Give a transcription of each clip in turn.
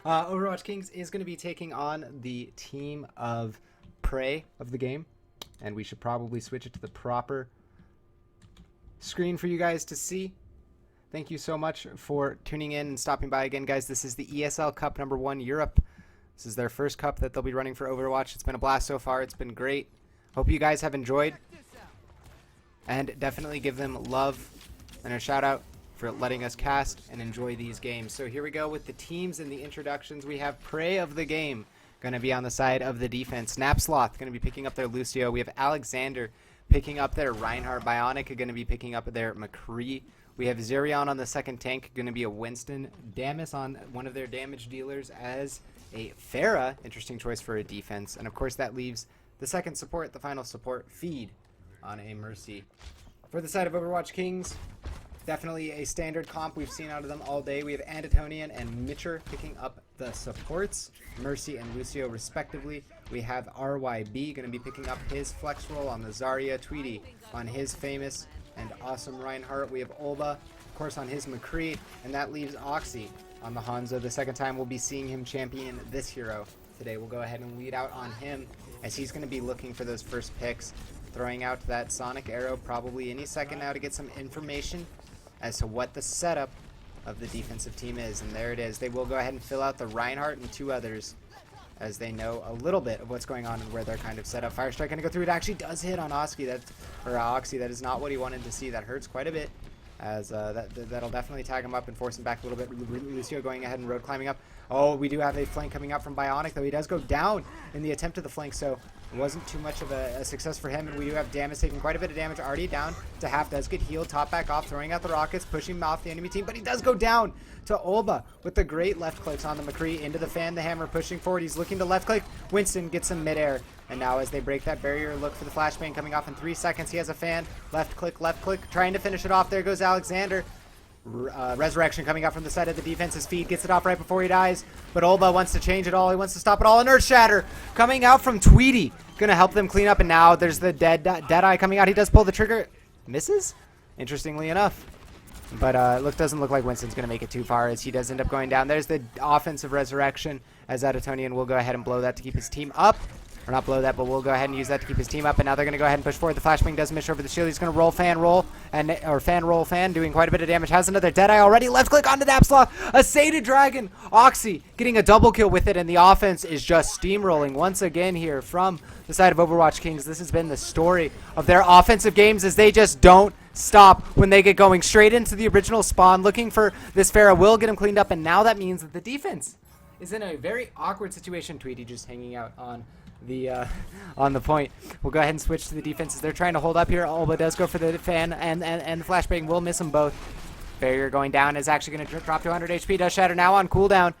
Overwatch Kings is going to be taking on the team of Prey of the game. And we should probably switch it to the proper screen for you guys to see. Thank you so much for tuning in and stopping by again, guys. This is the ESL Cup #1 Europe. This is their first cup that they'll be running for Overwatch. It's been a blast so far. It's been great. Hope you guys have enjoyed. And definitely give them love and a shout out for letting us cast and enjoy these games. So here we go with the teams and the introductions. We have Prey of the game going to be on the side of the defense. Snapsloth going to be picking up their Lucio. We have Alexander picking up their Reinhardt. Bionic are going to be picking up their McCree. We have Zerion on the second tank, going to be a Winston. Damus on one of their damage dealers as a Pharah. Interesting choice for a defense. And of course that leaves the second support, the final support, Feed on a Mercy. For the side of Overwatch Kings, definitely a standard comp we've seen out of them all day. We have Antitonian and Mitcher picking up the supports, Mercy and Lucio respectively. We have RYB going to be picking up his flex roll on the Zarya, Tweety on his famous and awesome Reinhardt. We have Olba, of course, on his McCree, and that leaves Oxy on the Hanzo. The second time we'll be seeing him champion this hero. Today we'll go ahead and lead out on him as he's going to be looking for those first picks, throwing out that Sonic Arrow probably any second now to get some information as to what the setup of the defensive team is. And there it is. They will go ahead and fill out the Reinhardt and two others as they know a little bit of what's going on and where they're kind of set up. Fire Strike going to go through. It actually does hit on Oxy. Oxy. That is not what he wanted to see. That hurts quite a bit, as that'll definitely tag him up and force him back a little bit. Lucio going ahead and road climbing up. Oh, we do have a flank coming up from Bionic, though he does go down in the attempt of the flank, so it wasn't too much of a success for him. And we do have Damus taking quite a bit of damage, already down to half. Does get healed, top back off, throwing out the rockets, pushing him off the enemy team, but he does go down to Olba with the great left clicks on the McCree into the fan, the hammer pushing forward. He's looking to left click. Winston gets him midair. And now as they break that barrier, look for the flashbang coming off in 3 seconds. He has a fan, left click, trying to finish it off. There goes Alexander. Resurrection coming up from the side of the defense's Feed, gets it off right before he dies, but Olba wants to change it all. He wants to stop it all. An Earth Shatter coming out from Tweety, gonna help them clean up. And now there's the Deadeye coming out. He does pull the trigger, misses, interestingly enough, but doesn't look like Winston's gonna make it too far as he does end up going down. There's the offensive Resurrection as Antitonian will go ahead and blow that to keep his team up. Or not blow that, but we'll go ahead and use that to keep his team up. And now they're going to go ahead and push forward. The flashbang does miss over the shield. He's going to roll, fan, doing quite a bit of damage. Has another Deadeye already. Left click onto Napslaw. A Sated Dragon. Oxy getting a double kill with it, and the offense is just steamrolling once again here from the side of Overwatch Kings. This has been the story of their offensive games, as they just don't stop when they get going straight into the original spawn. Looking for this Pharah, will get him cleaned up, and now that means that the defense is in a very awkward situation. Tweety just hanging out on the point. We'll go ahead and switch to the defenses. They're trying to hold up here. Olba does go for the fan, and the flashbang will miss them both. Barrier going down is actually going to drop to 100 HP. Does shatter now on cooldown,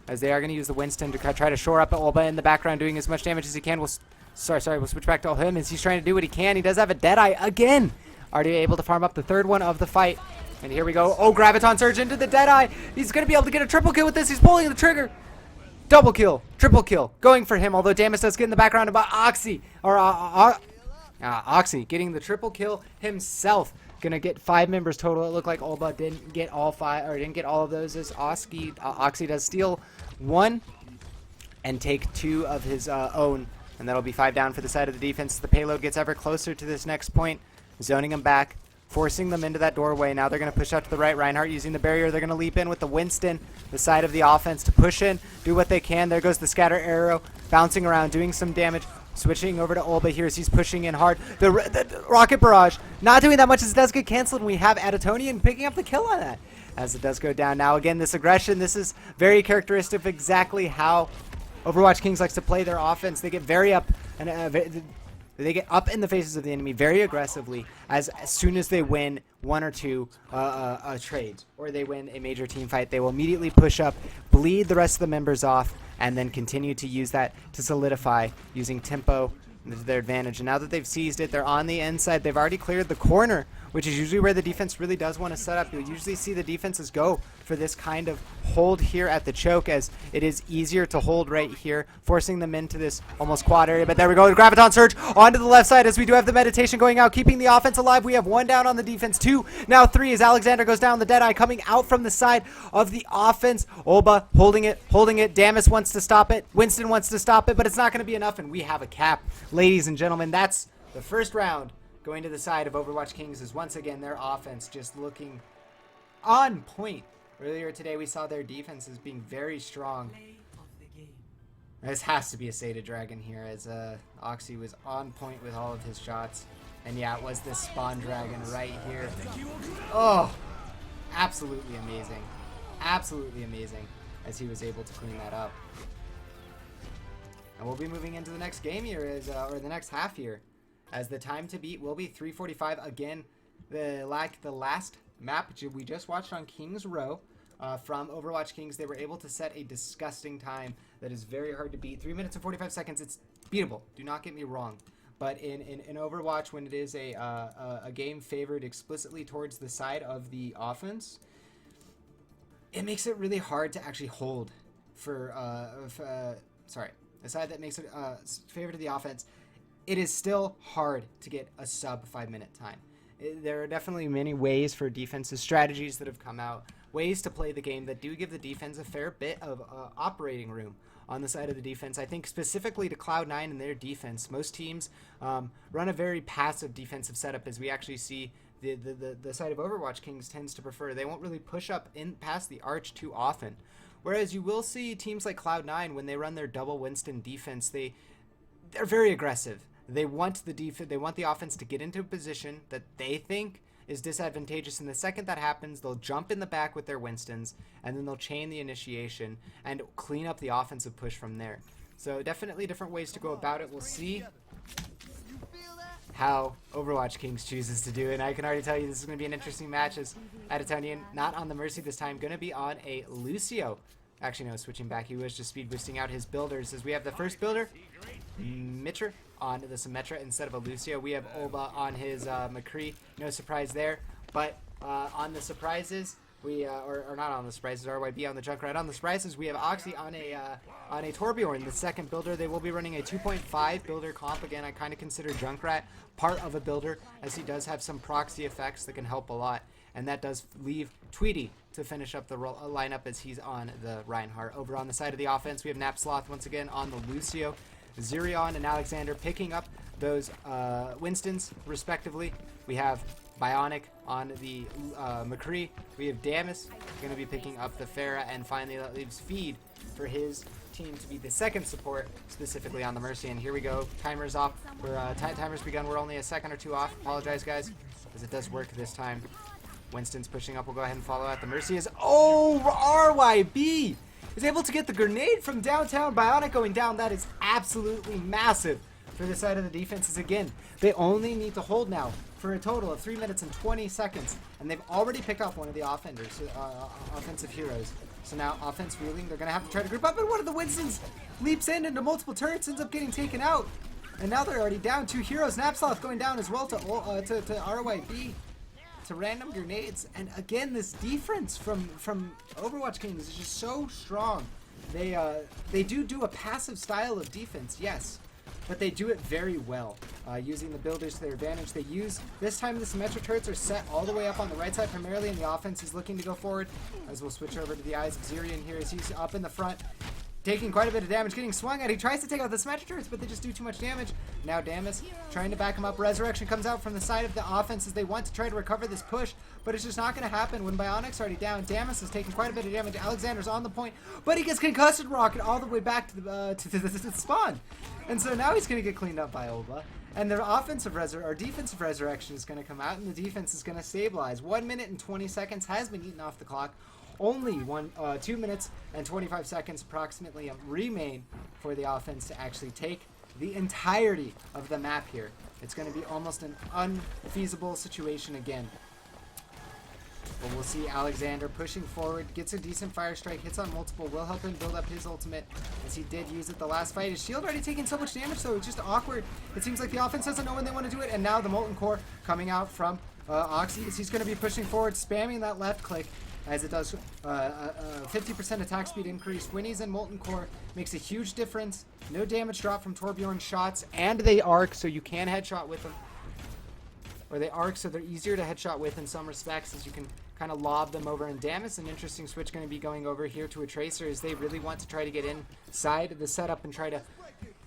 as they are going to use the Winston to try to shore up Olba in the background, doing as much damage as he can. We'll switch back to him as he's trying to do what he can. He does have a Deadeye again. Already able to farm up the third one of the fight. And here we go. Oh, Graviton Surge into the Deadeye. He's going to be able to get a triple kill with this. He's pulling the trigger. Double kill, triple kill, going for him, although Damus does get in the background about Oxy, or Oxy getting the triple kill himself. Gonna get 5 members total. It looked like Olba didn't get all 5, or didn't get all of those, as Oxy does steal 1 and take 2 of his own, and that'll be 5 down for the side of the defense. The payload gets ever closer to this next point, zoning them back, forcing them into that doorway. Now they're going to push out to the right. Reinhardt using the barrier. They're going to leap in with the Winston, the side of the offense, to push in, do what they can. There goes the scatter arrow, bouncing around, doing some damage. Switching over to Olba here as he's pushing in hard. The rocket barrage, not doing that much as it does get canceled, and we have Antitonian picking up the kill on that as it does go down. Now again, this aggression, this is very characteristic of exactly how Overwatch Kings likes to play their offense. They get very up and they get up in the faces of the enemy very aggressively as soon as they win 1 or 2 trades, or they win a major team fight. They will immediately push up, bleed the rest of the members off, and then continue to use that to solidify using tempo to their advantage. And now that they've seized it, they're on the inside. They've already cleared the corner which is usually where the defense really does want to set up. You usually see the defenses go for this kind of hold here at the choke, as it is easier to hold right here, forcing them into this almost quad area. But there we go, the Graviton Surge onto the left side as we do have the meditation going out, keeping the offense alive. We have 1 down on the defense, 2, now 3 as Alexander goes down. The Deadeye coming out from the side of the offense. Olba holding it. Damas wants to stop it. Winston wants to stop it, but it's not going to be enough, and we have a cap. Ladies and gentlemen, that's the first round going to the side of Overwatch Kings, is once again their offense just looking on point. Earlier today, we saw their defense as being very strong. This has to be a Seda Dragon here, as Oxy was on point with all of his shots. And yeah, it was this Spawn Dragon right here. Oh, absolutely amazing. Absolutely amazing, as he was able to clean that up. And we'll be moving into the next game here, or the next half here, as the time to beat will be 3:45. Again, the last map we just watched on Kings Row from Overwatch Kings, they were able to set a disgusting time that is very hard to beat. 3 minutes and 45 seconds. It's beatable. Do not get me wrong. But in Overwatch, when it is a game favored explicitly towards the side of the offense, it makes it really hard to actually hold for the side that makes it favored to the offense. It is still hard to get a sub 5-minute time. There are definitely many ways for defensive strategies that have come out, ways to play the game that do give the defense a fair bit of operating room on the side of the defense. I think specifically to Cloud9 and their defense, most teams run a very passive defensive setup, as we actually see the side of Overwatch Kings tends to prefer. They won't really push up in past the arch too often. Whereas you will see teams like Cloud9, when they run their double Winston defense, they're very aggressive. They want the offense to get into a position that they think is disadvantageous, and the second that happens, they'll jump in the back with their Winstons, and then they'll chain the initiation and clean up the offensive push from there. So definitely different ways to go about it. We'll see how Overwatch Kings chooses to do it, and I can already tell you this is going to be an interesting match, as Adatonian not on the Mercy this time, going to be on a Lucio. Actually, no, switching back, he was just speed boosting out his builders, as we have the first builder, Mitra, on the Symmetra instead of a Lucio. We have Olba on his McCree. No surprise there. But on the surprises, or not on the surprises, RYB on the Junkrat. On the surprises, we have Oxy on a Torbjorn, the second builder. They will be running a 2.5 builder comp. Again, I kind of consider Junkrat part of a builder, as he does have some proxy effects that can help a lot. And that does leave Tweety to finish up the lineup, as he's on the Reinhardt. Over on the side of the offense, we have Napsloth once again on the Lucio. Zerion and Alexander picking up those Winstons, respectively. We have Bionic on the McCree. We have Damas going to be picking up the Pharah. And finally, that leaves Feed for his team to be the second support, specifically on the Mercy. And here we go. Timer's off. Timer's begun. We're only a second or two off. Apologize, guys, as it does work this time. Winston's pushing up. We'll go ahead and follow out. The Mercy is... Oh, RYB is able to get the grenade from downtown. Bionic going down. That is absolutely massive for the side of the defenses. Again, they only need to hold now for a total of 3 minutes and 20 seconds. And they've already picked off one of the offensive heroes. So now offense reeling. They're going to have to try to group up. And one of the Winstons leaps in into multiple turrets, ends up getting taken out. And now they're already down 2 heroes. Napsloth going down as well to RYB. To random grenades. And again, this defense from Overwatch Kings is just so strong. They do a passive style of defense, yes, but they do it very well, using the builders to their advantage. They use, this time the symmetric turrets are set all the way up on the right side primarily, and the offense is looking to go forward, as we'll switch over to the eyes of Zerion here, as he's up in the front, taking quite a bit of damage, getting swung at. He tries to take out the symmetric turrets, but they just do too much damage. Now Damas trying to back him up. Resurrection comes out from the side of the offense as they want to try to recover this push, but it's just not going to happen when Bionic's already down. Damas is taking quite a bit of damage. Alexander's on the point, but he gets concussed rocket all the way back to the spawn. And so now he's going to get cleaned up by Olba. And their defensive resurrection is going to come out, and the defense is going to stabilize. 1 minute and 20 seconds has been eaten off the clock. Only 2 minutes and 25 seconds approximately remain for the offense to actually take the entirety of the map here. It's going to be almost an unfeasible situation again. But we'll see Alexander pushing forward, gets a decent fire strike, hits on multiple, will help him build up his ultimate, as he did use it the last fight. His shield already taking so much damage, so it's just awkward. It seems like the offense doesn't know when they want to do it, and now the Molten Core coming out from Oxy, as he's going to be pushing forward, spamming that left click, as it does 50% attack speed increase. When he's in Molten Core, makes a huge difference. No damage drop from Torbjorn's shots, and they arc, so you can headshot with them. Or they arc, so they're easier to headshot with in some respects, as you can kind of lob them over. And Damus, an interesting switch going to be going over here to a Tracer, as they really want to try to get inside the setup and try to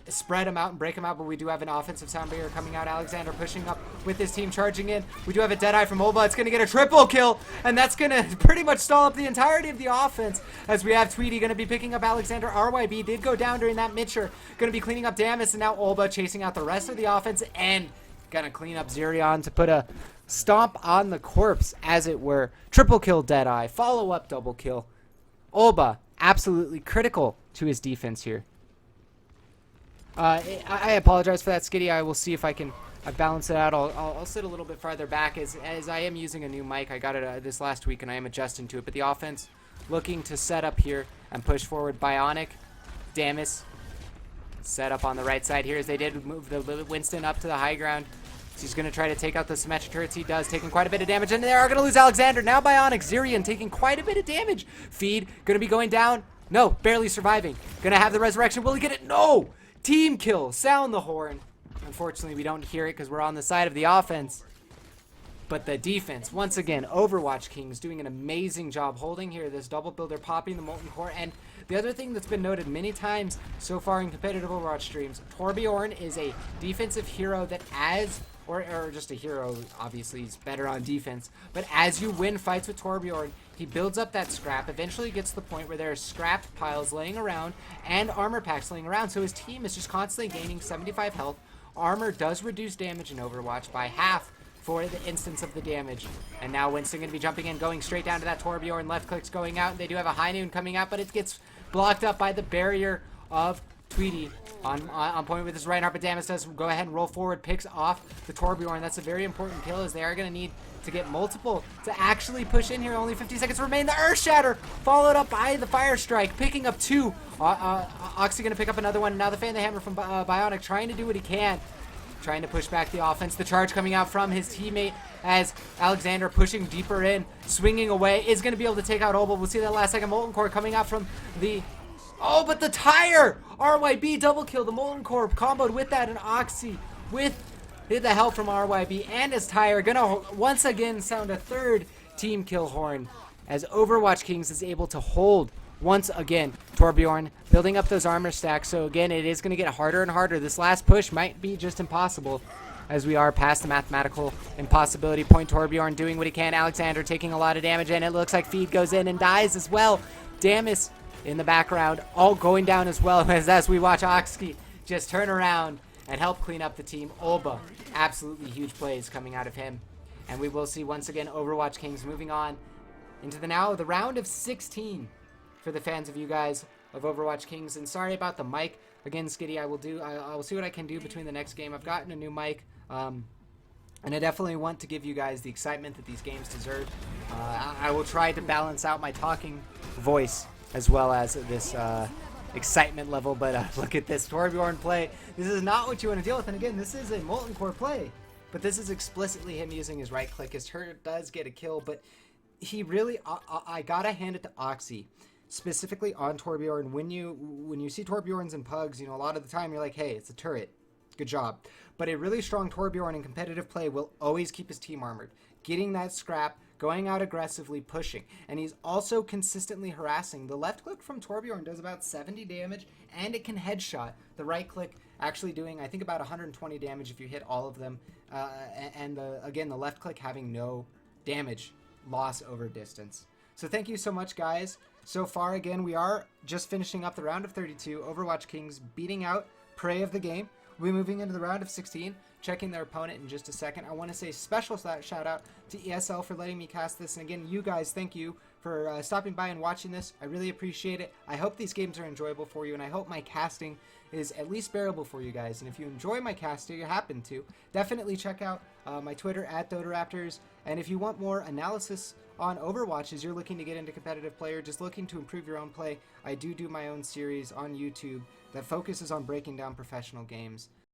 spread them out and break them out. But we do have an offensive sound barrier coming out. Alexander pushing up with his team, charging in. We do have a Deadeye from Olba. It's going to get a triple kill, and that's going to pretty much stall up the entirety of the offense, as we have Tweedy going to be picking up Alexander. RYB did go down during that mid-share, going to be cleaning up Damus, and now Olba chasing out the rest of the offense and gonna clean up Zerion to put a stomp on the corpse, as it were. Triple kill Deadeye, follow up double kill. Olba absolutely critical to his defense here. I apologize for that, Skitty. I will see if I can balance it out. I'll sit a little bit farther back, as I am using a new mic. I got it this last week and I am adjusting to it. But the offense looking to set up here and push forward. Bionic, Damus set up on the right side here, as they did move the Winston up to the high ground. So he's going to try to take out the symmetric turrets. He does, taking quite a bit of damage, and they are going to lose Alexander. Now Bionic, Zerion taking quite a bit of damage. Feed going to be going down. No, barely surviving. Going to have the resurrection. Will he get it? No! Team kill. Sound the horn. Unfortunately, we don't hear it because we're on the side of the offense. But the defense, once again, OWKings doing an amazing job holding here. This double builder popping the Molten Core. And the other thing that's been noted many times so far in competitive Overwatch streams, Torbjorn is a defensive hero that or just a hero, obviously he's better on defense, but as you win fights with Torbjorn, he builds up that scrap, eventually gets to the point where there are scrap piles laying around and armor packs laying around, so his team is just constantly gaining 75 health. Armor does reduce damage in Overwatch by half for the instance of the damage. And now Winston going to be jumping in, going straight down to that Torbjorn. Left clicks going out, and they do have a high noon coming out, but it gets blocked up by the barrier of Tweedy on point with his right arm. But Damus does go ahead and roll forward, picks off the Torbjorn. That's a very important kill, as they are going to need to get multiple to actually push in here. Only 50 seconds remain. The Earth Shatter followed up by the Fire Strike, picking up two. Oxy going to pick up another one. Now the Fan the Hammer from Bionic trying to do what he can, trying to push back the offense. The charge coming out from his teammate, as Alexander pushing deeper in, swinging away, is going to be able to take out Obel. We'll see that last second Molten Core coming out from the... Oh, but the tire! RYB double kill. The Molten Core comboed with that, and Oxy with the help from RYB and his tire gonna once again sound a third team kill horn, as OWKings is able to hold once again. Torbjorn building up those armor stacks, so again it is going to get harder and harder. This last push might be just impossible, as we are past the mathematical impossibility point. Torbjorn doing what he can. Alexander taking a lot of damage, and it looks like Feed goes in and dies as well. Damus in the background all going down as well, as we watch Oxy just turn around and help clean up the team. Olba, absolutely huge plays coming out of him, and we will see once again OWKings moving on into the round of 16 for the fans of you guys of OWKings. And sorry about the mic again, Skitty. I will see what I can do between the next game. I've gotten a new mic, and I definitely want to give you guys the excitement that these games deserve. I will try to balance out my talking voice as well as this excitement level, but look at this Torbjorn play. This is not what you want to deal with, and again, this is a Molten Core play, but this is explicitly him using his right click. His turret does get a kill, but he really, I gotta hand it to Oxy, specifically on Torbjorn. When you see Torbjorns and Pugs, you know, a lot of the time you're like, hey, it's a turret, good job. But a really strong Torbjorn in competitive play will always keep his team armored, getting that scrap, going out aggressively, pushing. And he's also consistently harassing. The left click from Torbjorn does about 70 damage, and it can headshot. The right click actually doing, I think, about 120 damage if you hit all of them. And again, the left click having no damage loss over distance. So thank you so much, guys. So far, again, we are just finishing up the round of 32. OWKings beating out Prey of the game. We'll be moving into the round of 16, checking their opponent in just a second. I want to say special shout out to ESL for letting me cast this. And again, you guys, thank you for stopping by and watching this. I really appreciate it. I hope these games are enjoyable for you, and I hope my casting is at least bearable for you guys. And if you enjoy my casting, you happen to, definitely check out my Twitter at RaptorZ. And if you want more analysis on Overwatch, as you're looking to get into competitive play or just looking to improve your own play, I do my own series on YouTube that focuses on breaking down professional games.